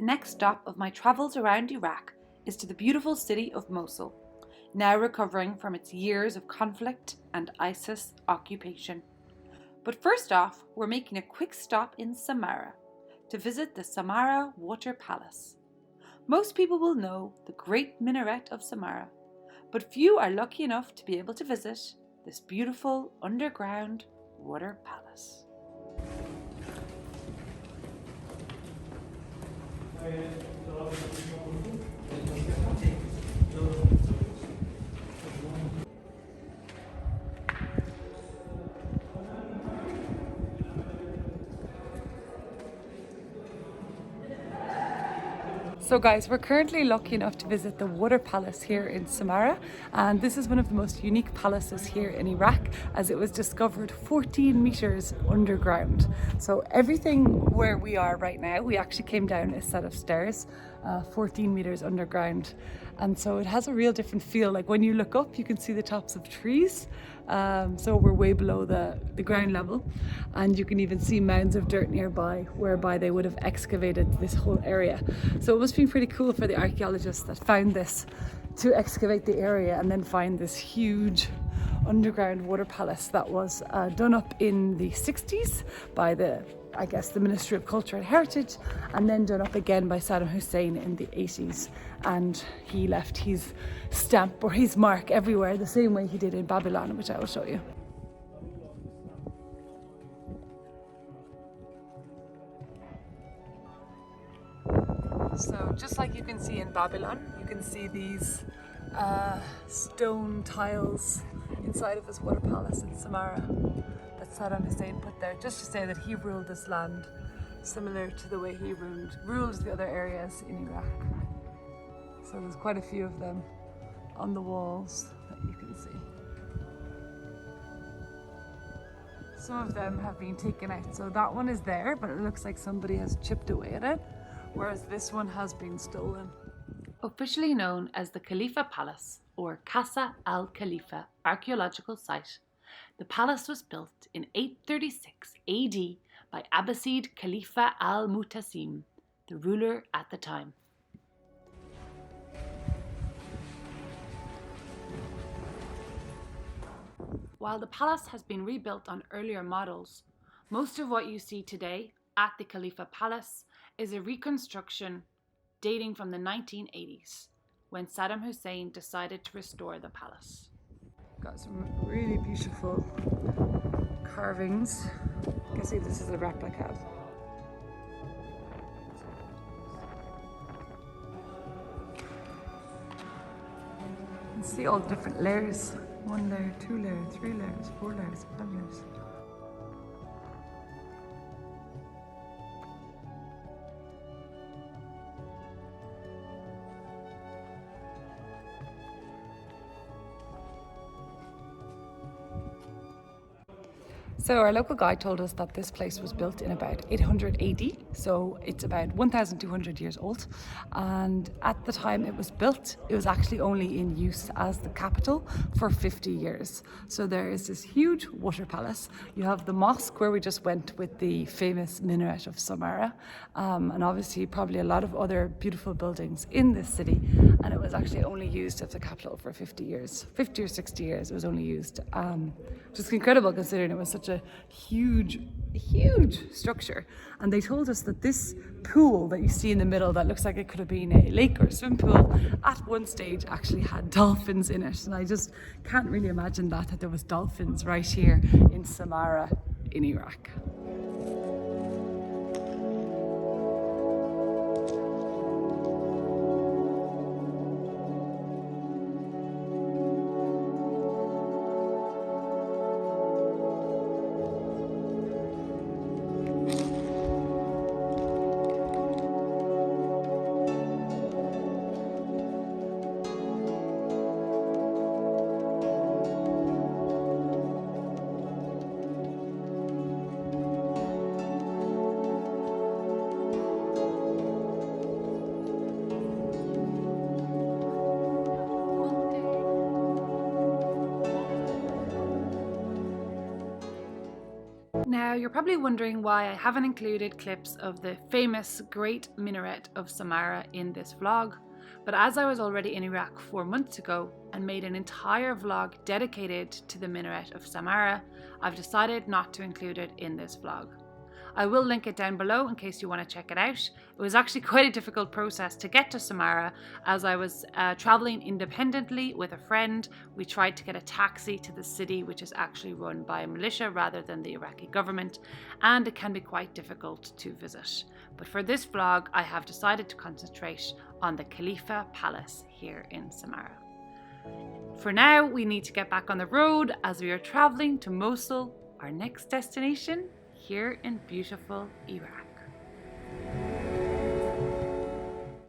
The next stop of my travels around Iraq is to the beautiful city of Mosul, now recovering from its years of conflict and ISIS occupation. But first off, we're making a quick stop in Samarra to visit the Samarra Water Palace. Most people will know the great minaret of Samarra, but few are lucky enough to be able to visit this beautiful underground water palace. So guys, we're currently lucky enough to visit the Water Palace here in Samarra, and this is one of the most unique palaces here in Iraq, as it was discovered 14 meters underground. So everything where we are right now, we actually came down a set of stairs, 14 meters underground, and so it has a real different feel. Like when you look up, you can see the tops of trees, so we're way below the ground level, and you can even see mounds of dirt nearby whereby they would have excavated this whole area. So it must be pretty cool for the archaeologists that found this to excavate the area and then find this huge underground water palace that was done up in the 60s by the Ministry of Culture and Heritage, and then done up again by Saddam Hussein in the 80s, and he left his stamp or his mark everywhere the same way he did in Babylon, which I will show you. So just like you can see in Babylon, you can see these stone tiles inside of this water palace in Samara that Saddam Hussein put there, just to say that he ruled this land similar to the way he ruled the other areas in Iraq. So there's quite a few of them on the walls that you can see. Some of them have been taken out, so that one is there, but it looks like somebody has chipped away at it, whereas this one has been stolen. Officially known as the Khalifa Palace, or Casa al-Khalifa archaeological site, the palace was built in 836 AD by Abbasid Khalifa al-Mutasim, the ruler at the time. While the palace has been rebuilt on earlier models, most of what you see today at the Khalifa Palace is a reconstruction dating from the 1980s, when Saddam Hussein decided to restore the palace. Got some really beautiful carvings. You can see this is a replica. You can see all the different layers. 1 layer, 2 layers, 3 layers, 4 layers, 5 layers. So our local guide told us that this place was built in about 800 AD, so it's about 1,200 years old. And at the time it was built, it was actually only in use as the capital for 50 years. So there is this huge water palace. You have the mosque where we just went with the famous minaret of Samara, and obviously probably a lot of other beautiful buildings in this city. And it was actually only used as the capital for 50 years, 50 or 60 years it was only used. Just incredible considering it was such a huge structure. And they told us that this pool that you see in the middle that looks like it could have been a lake or a swim pool at one stage actually had dolphins in it. And I just can't really imagine that there was dolphins right here in Samarra in Iraq. Now, you're probably wondering why I haven't included clips of the famous Great Minaret of Samara in this vlog, but as I was already in Iraq 4 months ago and made an entire vlog dedicated to the Minaret of Samara, I've decided not to include it in this vlog. I will link it down below in case you want to check it out. It was actually quite a difficult process to get to Samara, as I was traveling independently with a friend. We tried to get a taxi to the city, which is actually run by a militia rather than the Iraqi government, and it can be quite difficult to visit. But for this vlog, I have decided to concentrate on the Khalifa Palace here in Samara. For now, we need to get back on the road as we are traveling to Mosul, our next destination here in beautiful Iraq.